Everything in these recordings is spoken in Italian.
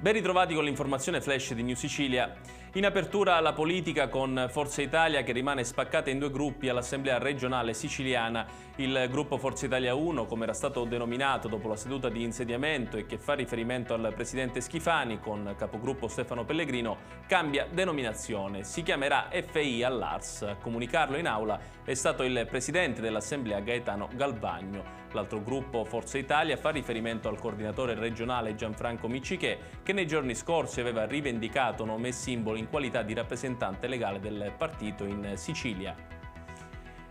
Ben ritrovati con l'informazione flash di New Sicilia. In apertura la politica con Forza Italia che rimane spaccata in due gruppi all'Assemblea regionale siciliana. Il gruppo Forza Italia 1, come era stato denominato dopo la seduta di insediamento e che fa riferimento al presidente Schifani con capogruppo Stefano Pellegrino, cambia denominazione. Si chiamerà FI all'Ars. A comunicarlo in aula è stato il presidente dell'Assemblea Gaetano Galvagno. L'altro gruppo, Forza Italia, fa riferimento al coordinatore regionale Gianfranco Miccichè, che nei giorni scorsi aveva rivendicato nome e simbolo in qualità di rappresentante legale del partito in Sicilia.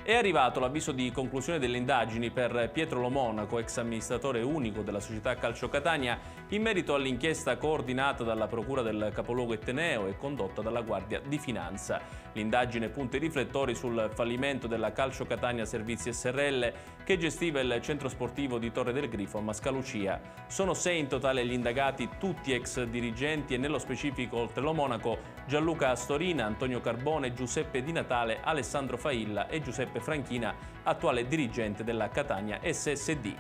È arrivato l'avviso di conclusione delle indagini per Pietro Lo Monaco, ex amministratore unico della società Calcio Catania, in merito all'inchiesta coordinata dalla Procura del capoluogo etneo e condotta dalla Guardia di Finanza. L'indagine punta i riflettori sul fallimento della Calcio Catania Servizi SRL, che gestiva il centro sportivo di Torre del Grifo a Mascalucia. Sono 6 in totale gli indagati, tutti ex dirigenti e nello specifico, oltre Lo Monaco, Gianluca Astorina, Antonio Carbone, Giuseppe Di Natale, Alessandro Failla e Giuseppe Franchina, attuale dirigente della Catania SSD.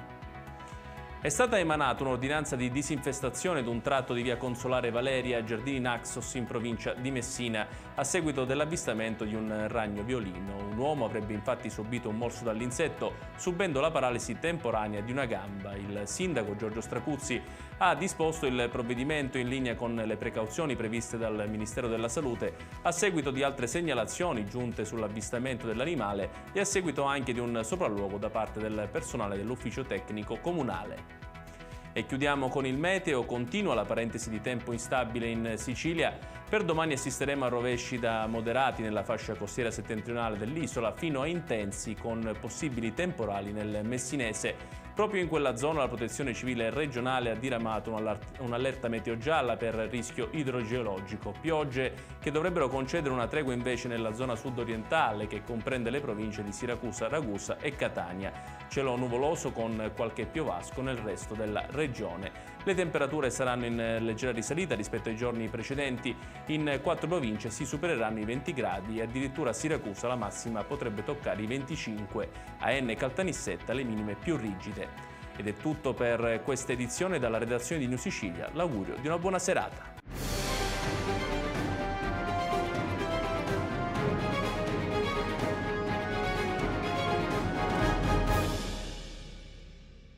È stata emanata un'ordinanza di disinfestazione di un tratto di via Consolare Valeria, Giardini Naxos, in provincia di Messina, a seguito dell'avvistamento di un ragno violino. Un uomo avrebbe infatti subito un morso dall'insetto, subendo la paralisi temporanea di una gamba. Il sindaco Giorgio Stracuzzi ha disposto il provvedimento in linea con le precauzioni previste dal Ministero della Salute, a seguito di altre segnalazioni giunte sull'avvistamento dell'animale e a seguito anche di un sopralluogo da parte del personale dell'ufficio tecnico comunale. E chiudiamo con il meteo. Continua la parentesi di tempo instabile in Sicilia. Per domani assisteremo a rovesci da moderati nella fascia costiera settentrionale dell'isola fino a intensi, con possibili temporali nel Messinese. Proprio in quella zona la Protezione Civile regionale ha diramato un'allerta meteo gialla per rischio idrogeologico. Piogge che dovrebbero concedere una tregua invece nella zona sud-orientale, che comprende le province di Siracusa, Ragusa e Catania. Cielo nuvoloso con qualche piovasco nel resto della regione. Le temperature saranno in leggera risalita rispetto ai giorni precedenti. In 4 province si supereranno i 20 gradi e addirittura a Siracusa la massima potrebbe toccare i 25, a Enne e Caltanissetta le minime più rigide. Ed è tutto per questa edizione. Dalla redazione di New Sicilia l'augurio di una buona serata.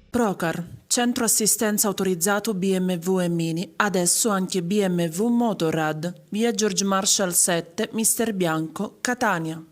Procar, centro assistenza autorizzato BMW e Mini, adesso anche BMW Motorrad, via George Marshall 7, Mister Bianco, Catania.